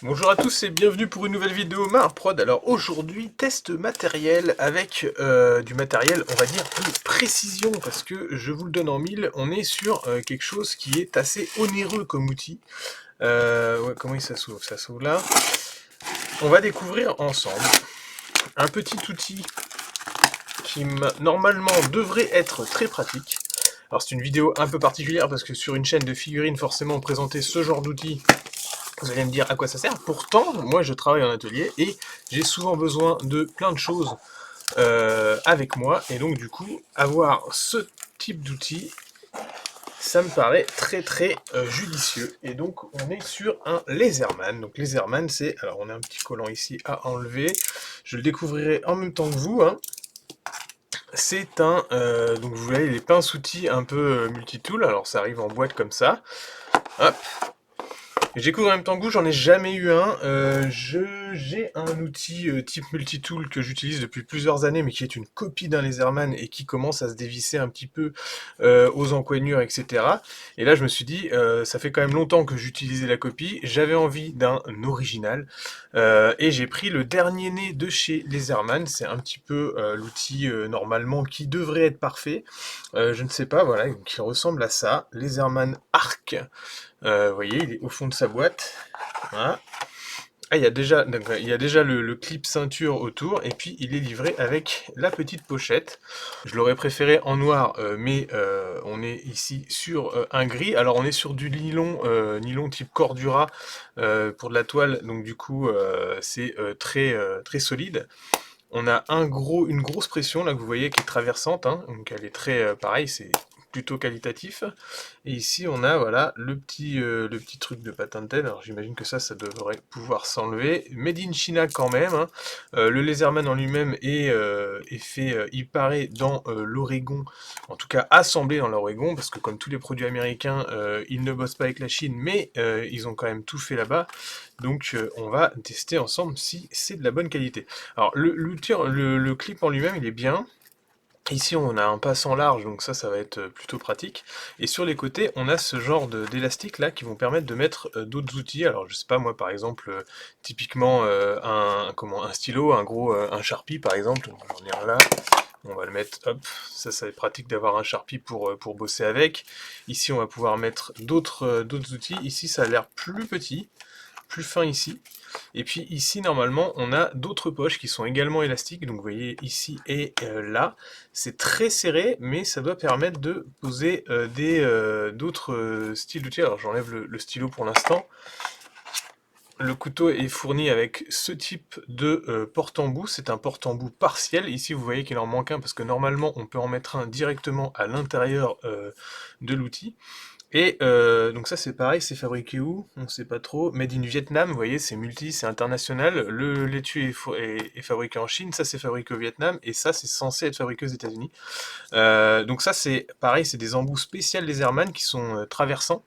Bonjour à tous et bienvenue pour une nouvelle vidéo Prod. Alors aujourd'hui, test matériel avec du matériel, on va dire, de précision, parce que je vous le donne en mille, on est sur quelque chose qui est assez onéreux comme outil. Ouais, comment ça s'ouvre? Ça s'ouvre là. On va découvrir ensemble un petit outil qui normalement devrait être très pratique. Alors c'est une vidéo un peu particulière parce que sur une chaîne de figurines, forcément, présenter ce genre d'outil, vous allez me dire à quoi ça sert. Pourtant, moi je travaille en atelier et j'ai souvent besoin de plein de choses avec moi. Et donc du coup, avoir ce type d'outil, ça me paraît très judicieux. Et donc on est sur un Laserman. Donc Laserman, c'est... Alors on a un petit collant ici à enlever. Je le découvrirai en même temps que vous, hein. C'est un... donc vous voyez les pinces-outils un peu multitool. Alors ça arrive en boîte comme ça. Hop. J'ai découvert en même temps que vous, j'en ai jamais eu un. J'ai un outil type multitool que j'utilise depuis plusieurs années, mais qui est une copie d'un Laserman et qui commence à se dévisser un petit peu aux encoignures, etc. Et là, je me suis dit, ça fait quand même longtemps que j'utilisais la copie, j'avais envie d'un original, et j'ai pris le dernier né de chez Laserman. C'est un petit peu l'outil normalement qui devrait être parfait. Je ne sais pas, voilà, qui ressemble à ça, Laserman Arc. Vous voyez, il est au fond de sa boîte. Voilà. Ah, il y a déjà le clip ceinture autour, et puis il est livré avec la petite pochette. Je l'aurais préféré en noir, mais on est ici sur un gris. Alors on est sur du nylon, nylon type Cordura pour de la toile, donc du coup c'est très solide. On a une grosse pression là que vous voyez qui est traversante, hein, donc elle est très pareil, c'est plutôt qualitatif. Et ici on a voilà le petit truc de patentel. Alors j'imagine que ça devrait pouvoir s'enlever. Made in China quand même, hein. Le Laserman en lui-même est fait, il paraît, dans l'Oregon, en tout cas assemblé dans l'Oregon, parce que comme tous les produits américains, ils ne bossent pas avec la Chine, mais ils ont quand même tout fait là-bas. Donc on va tester ensemble si c'est de la bonne qualité. Alors le clip en lui-même il est bien. Ici on a un passant large, donc ça va être plutôt pratique. Et sur les côtés on a ce genre d'élastiques là qui vont permettre de mettre d'autres outils. Alors je sais pas moi, par exemple typiquement un stylo, un Sharpie par exemple. On est là. On va le mettre, hop, ça va être pratique d'avoir un Sharpie pour bosser avec. Ici on va pouvoir mettre d'autres outils. Ici ça a l'air plus petit, plus fin ici. Et puis ici, normalement, on a d'autres poches qui sont également élastiques. Donc vous voyez ici et là. C'est très serré, mais ça doit permettre de poser d'autres styles d'outils. Alors j'enlève le stylo pour l'instant. Le couteau est fourni avec ce type de porte-embout. C'est un porte-embout partiel. Ici, vous voyez qu'il en manque un parce que normalement, on peut en mettre un directement à l'intérieur de l'outil. Et donc ça c'est pareil, c'est fabriqué où? On sait pas trop. Made in Vietnam, vous voyez, c'est multi, c'est international. Le laitue est fabriqué en Chine, ça c'est fabriqué au Vietnam, et ça c'est censé être fabriqué aux États-Unis. Donc ça c'est pareil, c'est des embouts spéciaux Laserman qui sont traversants.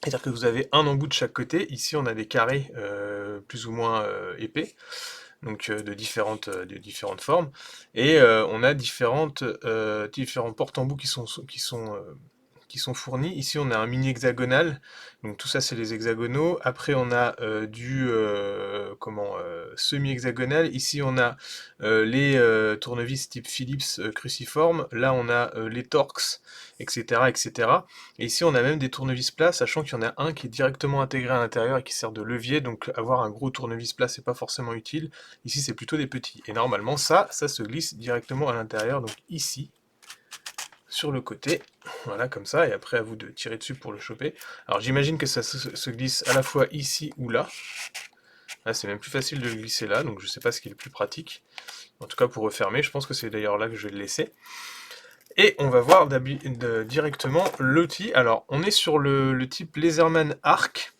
C'est-à-dire que vous avez un embout de chaque côté. Ici on a des carrés plus ou moins épais, donc de différentes formes. Et on a différents porte-embouts qui sont fournis. Ici, on a un mini hexagonal. Donc tout ça, c'est les hexagonaux. Après, on a semi-hexagonal. Ici, on a les tournevis type Philips cruciforme. Là, on a les Torx, etc., etc. Et ici, on a même des tournevis plats, sachant qu'il y en a un qui est directement intégré à l'intérieur et qui sert de levier. Donc avoir un gros tournevis plat, c'est pas forcément utile. Ici, c'est plutôt des petits. Et normalement, ça se glisse directement à l'intérieur. Donc ici, sur le côté, voilà, comme ça, et après à vous de tirer dessus pour le choper. Alors j'imagine que ça se glisse à la fois ici ou là. Là, c'est même plus facile de le glisser là, donc je sais pas ce qui est le plus pratique. En tout cas pour refermer, je pense que c'est d'ailleurs là que je vais le laisser. Et on va voir directement l'outil. Alors on est sur le type Laserman Arc.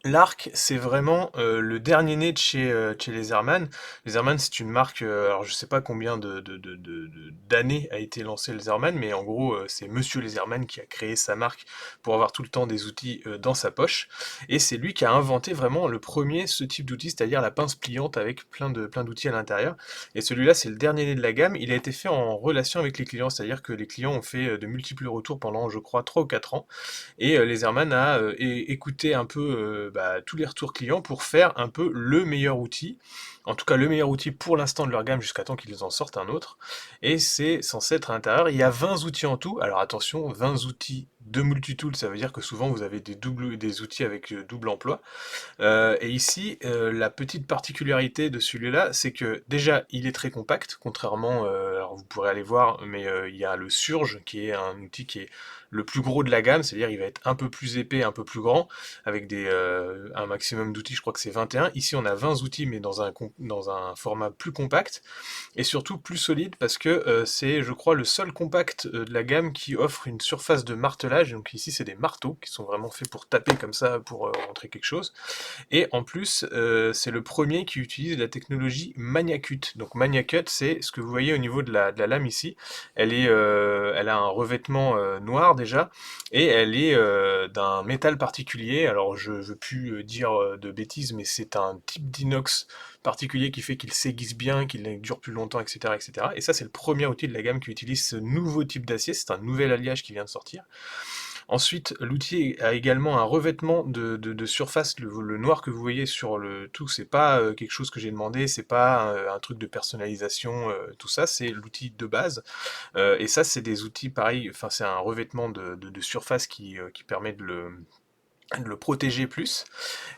L'arc, c'est vraiment le dernier né de chez Laserman. Laserman, c'est une marque, alors je sais pas combien d'années a été lancé Laserman, mais en gros, c'est Monsieur Laserman qui a créé sa marque pour avoir tout le temps des outils dans sa poche. Et c'est lui qui a inventé vraiment le premier ce type d'outil, c'est-à-dire la pince pliante avec plein d'outils à l'intérieur. Et celui-là, c'est le dernier né de la gamme. Il a été fait en relation avec les clients, c'est-à-dire que les clients ont fait de multiples retours pendant, je crois, 3 ou 4 ans. Et Laserman a écouté un peu tous les retours clients pour faire un peu le meilleur outil, en tout cas le meilleur outil pour l'instant de leur gamme jusqu'à temps qu'ils en sortent un autre, et c'est censé être à l'intérieur. Il y a 20 outils en tout, alors attention, 20 outils de multitool, ça veut dire que souvent vous avez des outils avec double emploi. Et ici, la petite particularité de celui-là, c'est que déjà, il est très compact, contrairement, alors vous pourrez aller voir, mais il y a le Surge, qui est un outil qui est le plus gros de la gamme, c'est-à-dire il va être un peu plus épais, un peu plus grand, avec un maximum d'outils, je crois que c'est 21. Ici, on a 20 outils, mais dans un format plus compact, et surtout plus solide, parce que c'est, je crois, le seul compact de la gamme qui offre une surface de martelage. Donc ici, c'est des marteaux qui sont vraiment faits pour taper comme ça, pour rentrer quelque chose. Et en plus, c'est le premier qui utilise la technologie MagnaCut. Donc MagnaCut, c'est ce que vous voyez au niveau de la lame ici. Elle a un revêtement noir déjà, et elle est d'un métal particulier. Alors je veux plus dire de bêtises, mais c'est un type d'inox particulier qui fait qu'il s'aiguise bien, qu'il dure plus longtemps, etc., etc. Et ça, c'est le premier outil de la gamme qui utilise ce nouveau type d'acier. C'est un nouvel alliage qui vient de sortir. Ensuite, l'outil a également un revêtement de surface. Le noir que vous voyez sur le tout, c'est pas quelque chose que j'ai demandé, c'est pas un truc de personnalisation, tout ça, c'est l'outil de base. Et ça, c'est des outils pareils, enfin, c'est un revêtement de surface qui permet de le protéger plus.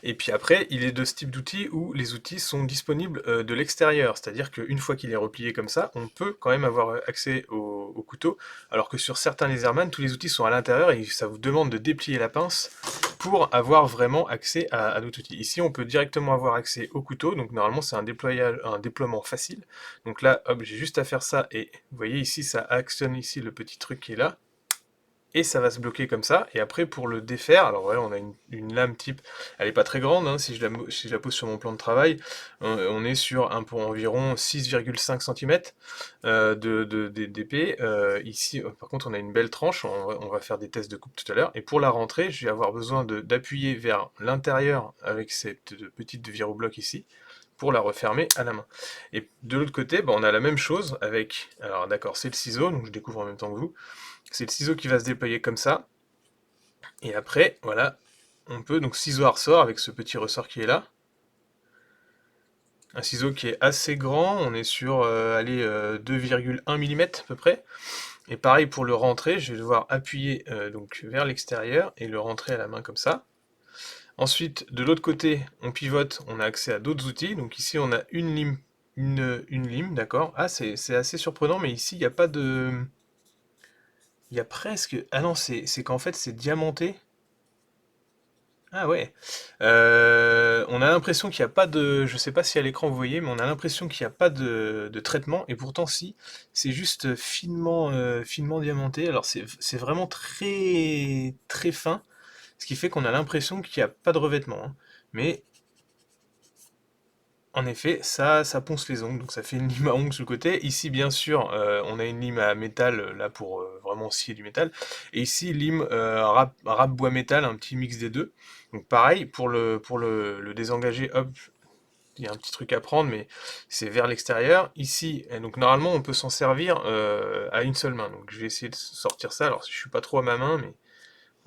Et puis après, il est de ce type d'outil où les outils sont disponibles de l'extérieur, c'est-à-dire qu'une fois qu'il est replié comme ça, on peut quand même avoir accès au couteau, alors que sur certains Laserman, tous les outils sont à l'intérieur et ça vous demande de déplier la pince pour avoir vraiment accès à d'autres outils. Ici, on peut directement avoir accès au couteau, donc normalement c'est un déploiement facile. Donc là, hop, j'ai juste à faire ça et vous voyez ici, ça actionne ici le petit truc qui est là. Et ça va se bloquer comme ça, et après pour le défaire, alors voilà, on a une lame type, elle est pas très grande, hein, si je la pose sur mon plan de travail, on est sur pour environ 6,5 cm d'épée. Ici, par contre, on a une belle tranche, on va faire des tests de coupe tout à l'heure, et pour la rentrée, je vais avoir besoin d'appuyer vers l'intérieur avec cette petite virobloc ici, pour la refermer à la main. Et de l'autre côté, on a la même chose avec, alors d'accord, c'est le ciseau, donc je découvre en même temps que vous, c'est le ciseau qui va se déployer comme ça. Et après, voilà, on peut, donc ciseau à ressort avec ce petit ressort qui est là. Un ciseau qui est assez grand, on est sur 2,1 mm à peu près. Et pareil pour le rentrer, je vais devoir appuyer donc vers l'extérieur et le rentrer à la main comme ça. Ensuite, de l'autre côté, on pivote, on a accès à d'autres outils. Donc ici, on a une lime, une lime, d'accord. Ah, c'est assez surprenant, mais ici, il n'y a pas de... Il y a presque... Ah non, c'est qu'en fait, c'est diamanté. Ah ouais. On a l'impression qu'il n'y a pas de... Je sais pas si à l'écran vous voyez, mais on a l'impression qu'il n'y a pas de traitement. Et pourtant, si, c'est juste finement diamanté. Alors c'est vraiment très très fin, ce qui fait qu'on a l'impression qu'il n'y a pas de revêtement, hein. Mais en effet, ça ponce les ongles, donc ça fait une lime à ongles sur le côté. Ici, bien sûr, on a une lime à métal, là, pour vraiment scier du métal. Et ici, lime râpe bois métal, un petit mix des deux. Donc pareil, pour le désengager, hop, il y a un petit truc à prendre, mais c'est vers l'extérieur. Ici, et donc normalement, on peut s'en servir à une seule main. Donc je vais essayer de sortir ça. Alors, je suis pas trop à ma main, mais...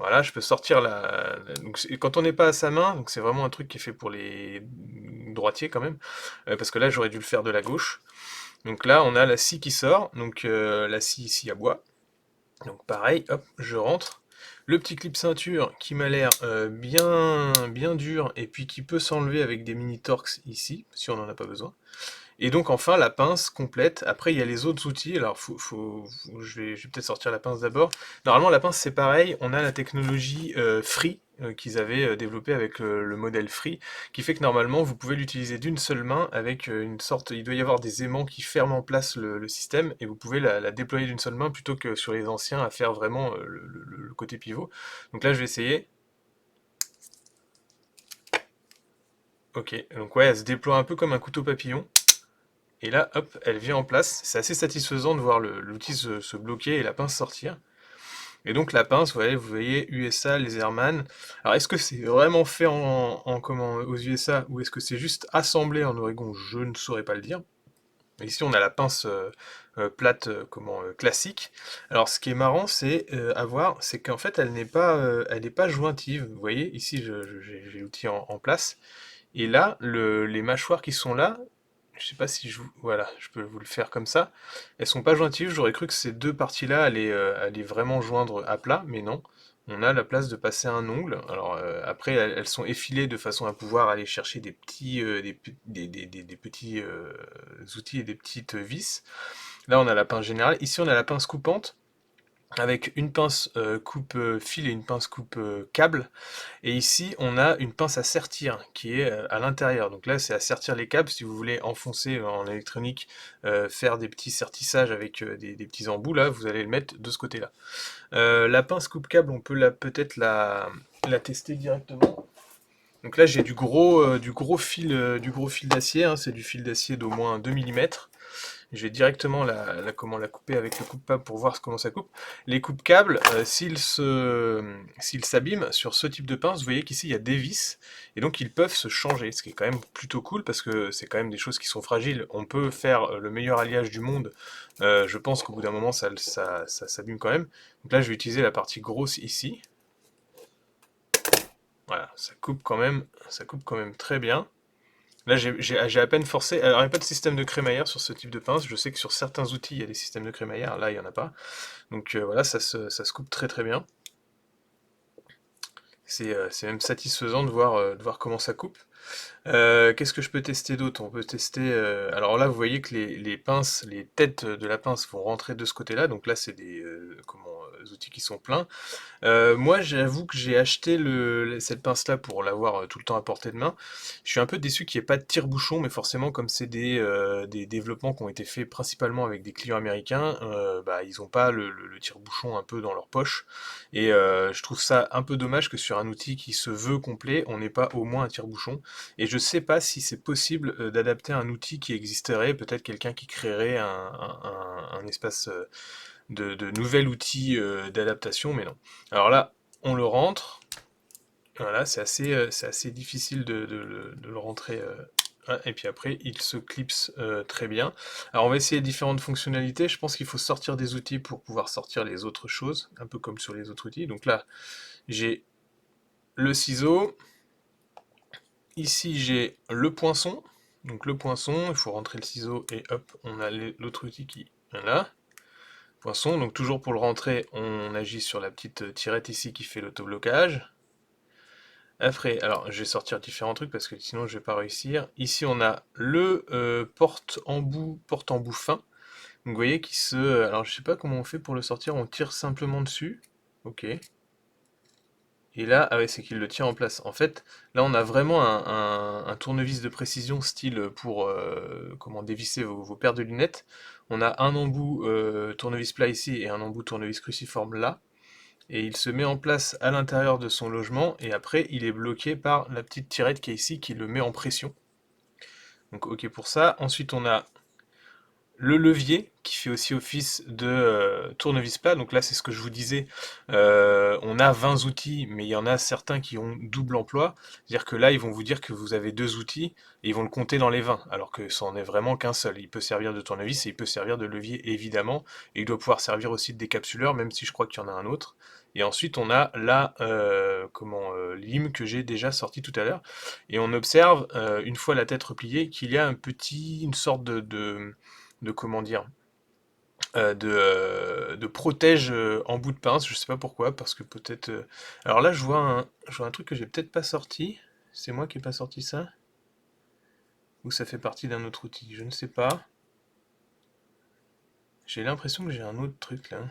Voilà, je peux sortir donc, quand on n'est pas à sa main, donc c'est vraiment un truc qui est fait pour les droitiers quand même, parce que là j'aurais dû le faire de la gauche. Donc là on a la scie qui sort, donc la scie ici à bois. Donc pareil, hop, je rentre. Le petit clip ceinture qui m'a l'air bien dur et puis qui peut s'enlever avec des mini torx ici, si on n'en a pas besoin. Et donc enfin la pince complète. Après il y a les autres outils. Alors je vais peut-être sortir la pince d'abord. Normalement la pince c'est pareil. On a la technologie Free qu'ils avaient développée avec le modèle Free, qui fait que normalement vous pouvez l'utiliser d'une seule main avec une sorte. Il doit y avoir des aimants qui ferment en place le système et vous pouvez la déployer d'une seule main plutôt que sur les anciens à faire vraiment le côté pivot. Donc là je vais essayer. Ok, donc ouais, elle se déploie un peu comme un couteau papillon. Et là, hop, elle vient en place. C'est assez satisfaisant de voir l'outil se bloquer et la pince sortir. Et donc la pince, vous voyez USA, Laserman. Alors est-ce que c'est vraiment fait comment, aux USA ou est-ce que c'est juste assemblé en Oregon? Je ne saurais pas le dire. Ici, on a la pince plate classique. Alors, ce qui est marrant, c'est c'est qu'en fait, elle n'est pas jointive. Vous voyez, ici, j'ai l'outil en place. Et là, les mâchoires qui sont là, je sais pas si voilà, je peux vous le faire comme ça. Elles sont pas jointives. J'aurais cru que ces deux parties-là allaient vraiment joindre à plat, mais non. On a la place de passer un ongle. Alors après, elles sont effilées de façon à pouvoir aller chercher des petits, des petits outils et des petites vis. Là, on a la pince générale. Ici, on a la pince coupante avec une pince coupe fil et une pince coupe câble. Et ici, on a une pince à sertir qui est à l'intérieur. Donc là, c'est à sertir les câbles. Si vous voulez enfoncer en électronique, faire des petits sertissages avec des petits embouts, là, vous allez le mettre de ce côté-là. La pince coupe-câble, on peut peut-être la tester directement. Donc là, j'ai du gros fil d'acier. Hein, c'est du fil d'acier d'au moins 2 mm. Je vais directement comment la couper avec le coupe-câble pour voir comment ça coupe. Les coupe-câbles, s'ils s'abîment sur ce type de pince, vous voyez qu'ici il y a des vis, et donc ils peuvent se changer, ce qui est quand même plutôt cool, parce que c'est quand même des choses qui sont fragiles. On peut faire le meilleur alliage du monde, je pense qu'au bout d'un moment ça s'abîme quand même. Donc là je vais utiliser la partie grosse ici. Voilà, ça coupe quand même très bien. Là, j'ai à peine forcé. Alors, il n'y a pas de système de crémaillère sur ce type de pince. Je sais que sur certains outils, il y a des systèmes de crémaillère. Là, il n'y en a pas. Donc voilà, ça se coupe très très bien. C'est même satisfaisant de voir comment ça coupe. Qu'est-ce que je peux tester d'autre? On peut tester. Alors là, vous voyez que les pinces, les têtes de la pince vont rentrer de ce côté-là. Donc là, c'est des outils qui sont pleins. Moi, j'avoue que j'ai acheté cette pince-là pour l'avoir tout le temps à portée de main. Je suis un peu déçu qu'il n'y ait pas de tire-bouchon, mais forcément, comme c'est des développements qui ont été faits principalement avec des clients américains, bah, ils n'ont pas le tire-bouchon un peu dans leur poche. Et je trouve ça un peu dommage que sur un outil qui se veut complet, on n'ait pas au moins un tire-bouchon. Et je sais pas si c'est possible d'adapter un outil qui existerait, peut-être quelqu'un qui créerait un espace de nouvel outil d'adaptation, mais non. Alors là, on le rentre. Voilà, c'est assez difficile de le rentrer. Et puis après, il se clipse très bien. Alors on va essayer différentes fonctionnalités. Je pense qu'il faut sortir des outils pour pouvoir sortir les autres choses, un peu comme sur les autres outils. Donc là, j'ai le ciseau. Ici, j'ai le poinçon. Donc le poinçon, il faut rentrer le ciseau et hop, on a l'autre outil qui est là. Poinçon, donc toujours pour le rentrer, on agit sur la petite tirette ici qui fait l'autoblocage. Après, alors je vais sortir différents trucs parce que sinon je vais pas réussir. Ici on a le porte-embout fin. Donc vous voyez qu'il se... Alors je sais pas comment on fait pour le sortir, on tire simplement dessus. Ok. Et là, ah ouais, c'est qu'il le tient en place. En fait, là on a vraiment un tournevis de précision style pour comment dévisser vos paires de lunettes. On a un embout tournevis plat ici et un embout tournevis cruciforme là. Et il se met en place à l'intérieur de son logement, et après il est bloqué par la petite tirette qui est ici, qui le met en pression. Donc ok pour ça. Ensuite on a le levier, qui fait aussi office de tournevis plat. Donc là c'est ce que je vous disais, on a 20 outils, mais il y en a certains qui ont double emploi. C'est-à-dire que là ils vont vous dire que vous avez 2 outils, et ils vont le compter dans les 20, alors que ça en est vraiment qu'un seul. Il peut servir de tournevis, et il peut servir de levier évidemment, et il doit pouvoir servir aussi de décapsuleur, même si je crois qu'il y en a un autre. Et ensuite, on a la lime que j'ai déjà sorti tout à l'heure. Et on observe, une fois la tête repliée, qu'il y a une sorte de comment dire, de protège en bout de pince. Je sais pas pourquoi, parce que peut-être. Alors là, je vois un truc que j'ai peut-être pas sorti. C'est moi qui ai pas sorti ça? Ou ça fait partie d'un autre outil? Je ne sais pas. J'ai l'impression que j'ai un autre truc là.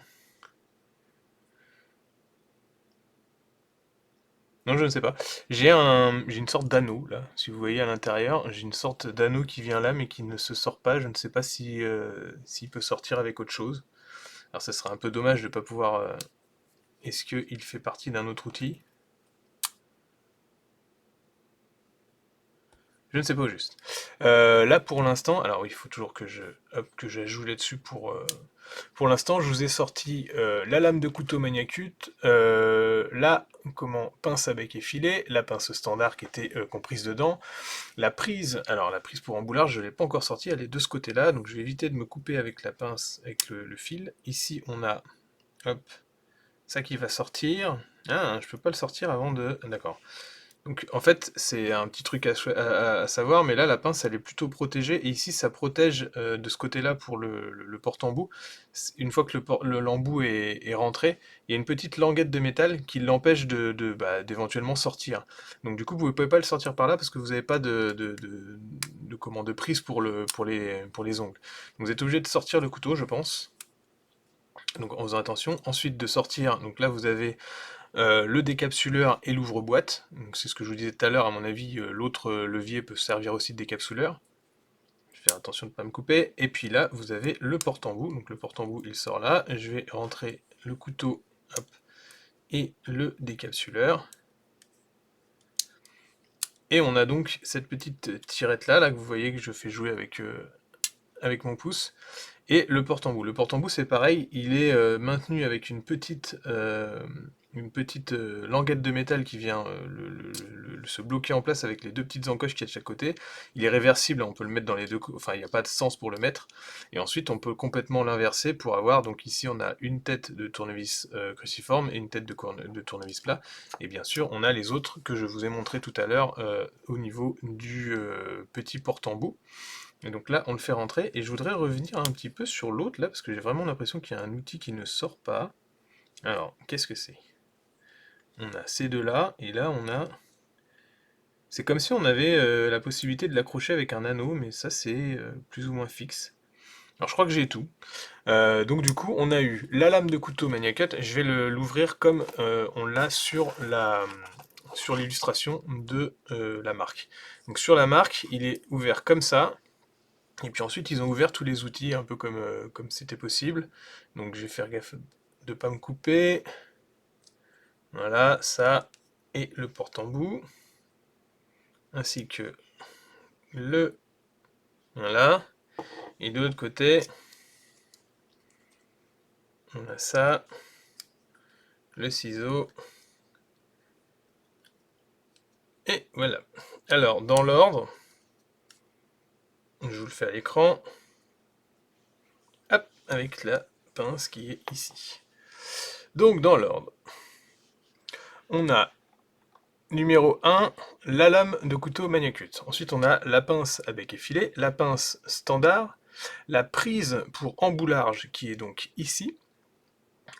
Non, je ne sais pas. J'ai une sorte d'anneau là. Si vous voyez à l'intérieur, j'ai une sorte d'anneau qui vient là, mais qui ne se sort pas. Je ne sais pas si s'il peut sortir avec autre chose. Alors, ça serait un peu dommage de ne pas pouvoir. Est-ce qu'il fait partie d'un autre outil? Je ne sais pas au juste. Là pour l'instant, alors il faut toujours que que j'ajoute là-dessus pour l'instant, je vous ai sorti la lame de couteau Maniacute, la pince à bec et filet, la pince standard qui était comprise dedans, la prise, alors la prise pour emboulage, je ne l'ai pas encore sortie, elle est de ce côté-là, donc je vais éviter de me couper avec la pince, avec le fil. Ici on a, hop, ça qui va sortir. Ah, je peux pas le sortir avant de... D'accord. Donc en fait, c'est un petit truc à savoir, mais là, la pince, elle est plutôt protégée, et ici, ça protège de ce côté-là pour le porte-embout. Une fois que l'embout est rentré, il y a une petite languette de métal qui l'empêche d'éventuellement sortir. Donc du coup, vous ne pouvez pas le sortir par là parce que vous n'avez pas de prise pour les ongles. Donc vous êtes obligé de sortir le couteau, je pense. Donc en faisant attention. Ensuite de sortir, donc là vous avez le décapsuleur et l'ouvre-boîte. Donc c'est ce que je vous disais tout à l'heure, à mon avis, l'autre levier peut servir aussi de décapsuleur. Je vais faire attention de ne pas me couper. Et puis là, vous avez le porte-embout. Donc le porte-embout, il sort là. Je vais rentrer le couteau, hop, et le décapsuleur. Et on a donc cette petite tirette là, que vous voyez que je fais jouer avec mon pouce. Et le porte-embout. Le porte-embout, c'est pareil, il est maintenu avec une petite languette de métal qui vient se bloquer en place avec les deux petites encoches qu'il y a de chaque côté. Il est réversible, on peut le mettre dans les deux, enfin il n'y a pas de sens pour le mettre. Et ensuite, on peut complètement l'inverser pour avoir, donc ici on a une tête de tournevis cruciforme et une tête de tournevis plat. Et bien sûr, on a les autres que je vous ai montré tout à l'heure au niveau du petit porte-embout. Et donc là, on le fait rentrer, et je voudrais revenir un petit peu sur l'autre, là, parce que j'ai vraiment l'impression qu'il y a un outil qui ne sort pas. Alors, qu'est-ce que c'est? On a ces deux-là, et là, on a... C'est comme si on avait la possibilité de l'accrocher avec un anneau, mais ça, c'est plus ou moins fixe. Alors, je crois que j'ai tout. Donc, du coup, on a eu la lame de couteau Maniacut. Je vais l'ouvrir comme on l'a sur l'illustration de la marque. Donc, sur la marque, il est ouvert comme ça. Et puis ensuite, ils ont ouvert tous les outils, un peu comme c'était possible. Donc je vais faire gaffe de ne pas me couper. Voilà, ça, et le porte-embout. Ainsi que le... Voilà. Et de l'autre côté, on a ça, le ciseau. Et voilà. Alors, dans l'ordre, je vous le fais à l'écran. Hop, avec la pince qui est ici. Donc, dans l'ordre, on a numéro 1, la lame de couteau Maniacut. Ensuite, on a la pince à bec et filet, la pince standard, la prise pour emboulage qui est donc ici.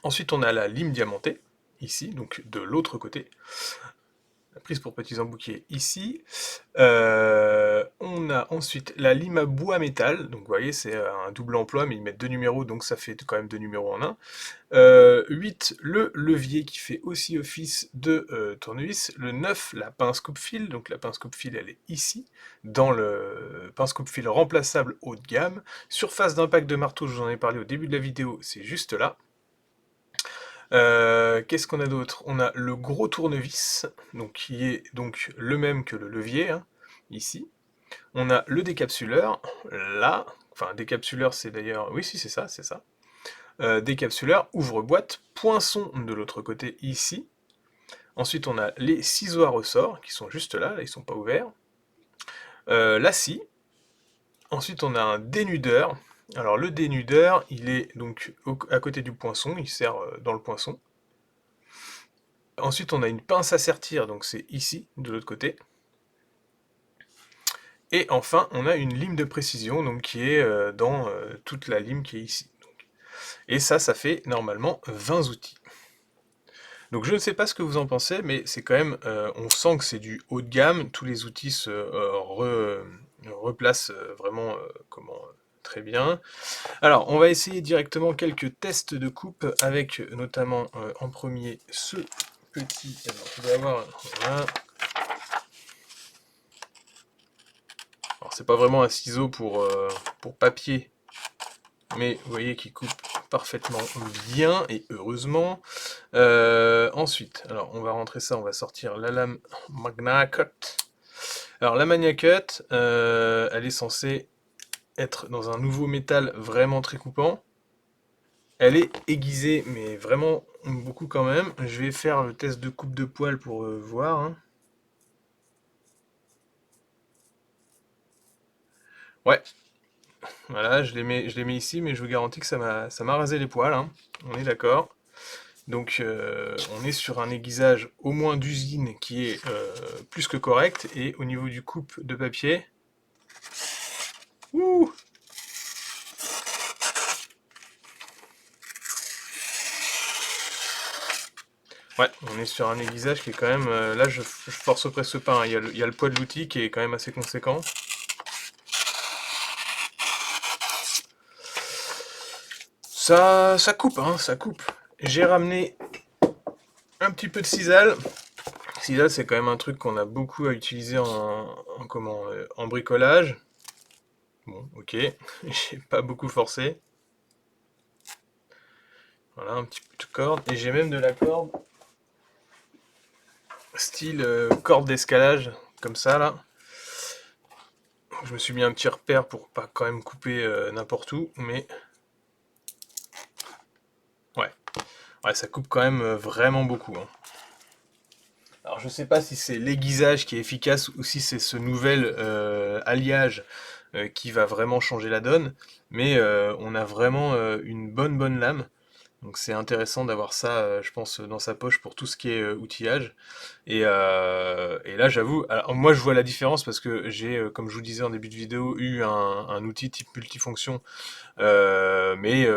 Ensuite, on a la lime diamantée, ici, donc de l'autre côté. La prise pour petits embouts qui est ici. On a ensuite la lime à bois métal, donc vous voyez c'est un double emploi, mais ils mettent deux numéros, donc ça fait quand même deux numéros en un. 8, le levier qui fait aussi office de tournevis. Le 9, la pince coupe-fil, donc la pince coupe-fil elle est ici, dans le pince coupe-fil remplaçable haut de gamme. Surface d'impact de marteau, je vous en ai parlé au début de la vidéo, c'est juste là. Qu'est-ce qu'on a d'autre? On a le gros tournevis, donc qui est donc le même que le levier, hein, ici. On a le décapsuleur, là. Enfin, décapsuleur, c'est d'ailleurs... Oui, si, c'est ça, c'est ça. Décapsuleur, ouvre-boîte, poinçon de l'autre côté, ici. Ensuite, on a les ciseaux à ressort, qui sont juste là, ils ne sont pas ouverts. La scie. Ensuite, on a un dénudeur. Alors, le dénudeur, il est donc à côté du poinçon, il sert dans le poinçon. Ensuite, on a une pince à sertir, donc c'est ici, de l'autre côté. Et enfin, on a une lime de précision, donc qui est dans toute la lime qui est ici. Donc. Et ça fait normalement 20 outils. Donc je ne sais pas ce que vous en pensez, mais c'est quand même, on sent que c'est du haut de gamme, tous les outils se replacent vraiment très bien. Alors, on va essayer directement quelques tests de coupe, avec notamment en premier ce petit, alors vous allez voir, voilà. Alors c'est pas vraiment un ciseau pour papier, mais vous voyez qu'il coupe parfaitement bien, et heureusement. Ensuite, alors on va rentrer ça, on va sortir la lame Maniacut. Alors la Magna Cut, elle est censée être dans un nouveau métal vraiment très coupant. Elle est aiguisée, mais vraiment beaucoup quand même. Je vais faire le test de coupe de poil pour voir, hein. Ouais, voilà, je les mets ici, mais je vous garantis que ça m'a rasé les poils, hein. On est d'accord. Donc on est sur un aiguisage au moins d'usine qui est plus que correct. Et au niveau du coupe de papier, ouh, ouais, on est sur un aiguisage qui est quand même... là, je force presque pas, hein. Il y a le poids de l'outil qui est quand même assez conséquent. Ça coupe, hein, ça coupe. J'ai ramené un petit peu de sisal. Sisal, c'est quand même un truc qu'on a beaucoup à utiliser en bricolage. Bon, ok, j'ai pas beaucoup forcé. Voilà, un petit peu de corde. Et j'ai même de la corde, style corde d'escalage, comme ça, là. Je me suis mis un petit repère pour pas quand même couper n'importe où, mais ouais, ouais, ça coupe quand même vraiment beaucoup, hein. Alors je sais pas si c'est l'aiguisage qui est efficace ou si c'est ce nouvel alliage qui va vraiment changer la donne, mais on a vraiment une bonne lame. Donc c'est intéressant d'avoir ça, je pense, dans sa poche pour tout ce qui est outillage. Et là, j'avoue, alors moi je vois la différence parce que j'ai, comme je vous disais en début de vidéo, eu un outil type multifonction, mais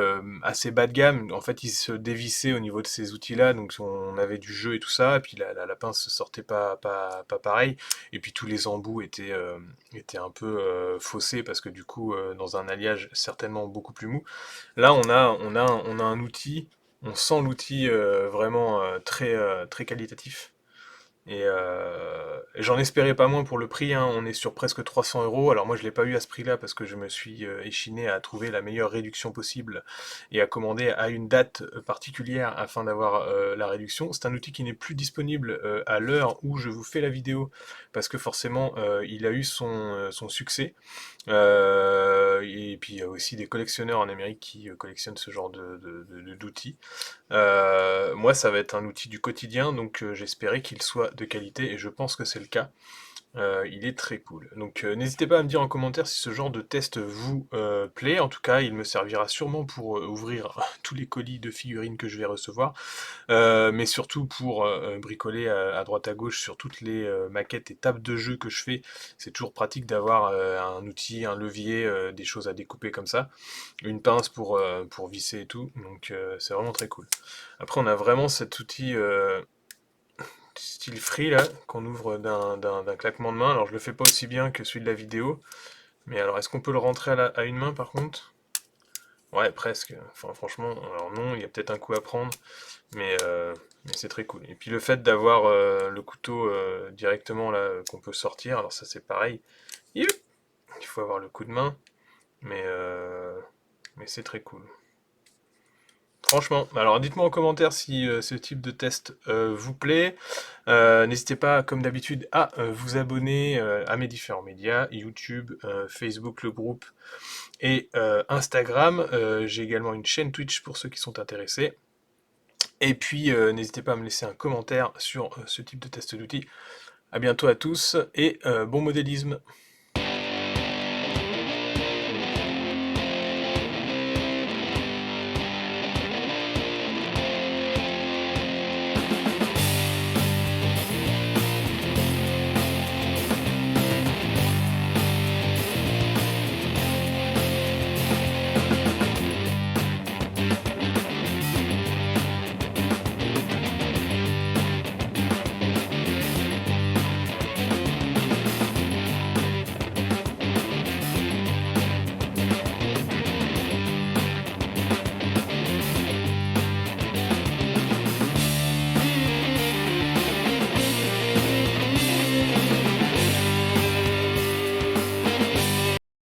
assez bas de gamme. En fait, il se dévissait au niveau de ces outils-là, donc on avait du jeu et tout ça, et puis la pince sortait pas pareil, et puis tous les embouts étaient un peu faussés parce que du coup, dans un alliage certainement beaucoup plus mou. Là, on a un outil, on sent l'outil vraiment très qualitatif. Et j'en espérais pas moins pour le prix, hein. On est sur presque 300 euros. Alors moi je l'ai pas eu à ce prix-là parce que je me suis échiné à trouver la meilleure réduction possible et à commander à une date particulière afin d'avoir la réduction. C'est un outil qui n'est plus disponible à l'heure où je vous fais la vidéo parce que forcément il a eu son succès. Et puis il y a aussi des collectionneurs en Amérique qui collectionnent ce genre d'outils. Moi, ça va être un outil du quotidien, donc j'espérais qu'il soit de qualité et je pense que c'est le cas. Il est très cool. Donc n'hésitez pas à me dire en commentaire si ce genre de test vous plaît. En tout cas, il me servira sûrement pour ouvrir tous les colis de figurines que je vais recevoir, mais surtout pour bricoler à droite à gauche sur toutes les maquettes et tables de jeu que je fais. C'est toujours pratique d'avoir un outil, un levier, des choses à découper comme ça, une pince pour visser et tout. Donc c'est vraiment très cool. Après, on a vraiment cet outil style free là, qu'on ouvre d'un claquement de main. Alors je le fais pas aussi bien que celui de la vidéo, mais alors est-ce qu'on peut le rentrer à une main par contre? Ouais, presque. Enfin, franchement, alors non, il y a peut-être un coup à prendre, mais c'est très cool. Et puis le fait d'avoir le couteau directement là qu'on peut sortir, alors ça c'est pareil. Youp, il faut avoir le coup de main, mais, euh, mais c'est très cool. Franchement, alors dites-moi en commentaire si ce type de test vous plaît. N'hésitez pas, comme d'habitude, à vous abonner à mes différents médias, YouTube, Facebook, le groupe et Instagram. J'ai également une chaîne Twitch pour ceux qui sont intéressés. Et puis, n'hésitez pas à me laisser un commentaire sur ce type de test d'outils. À bientôt à tous et bon modélisme.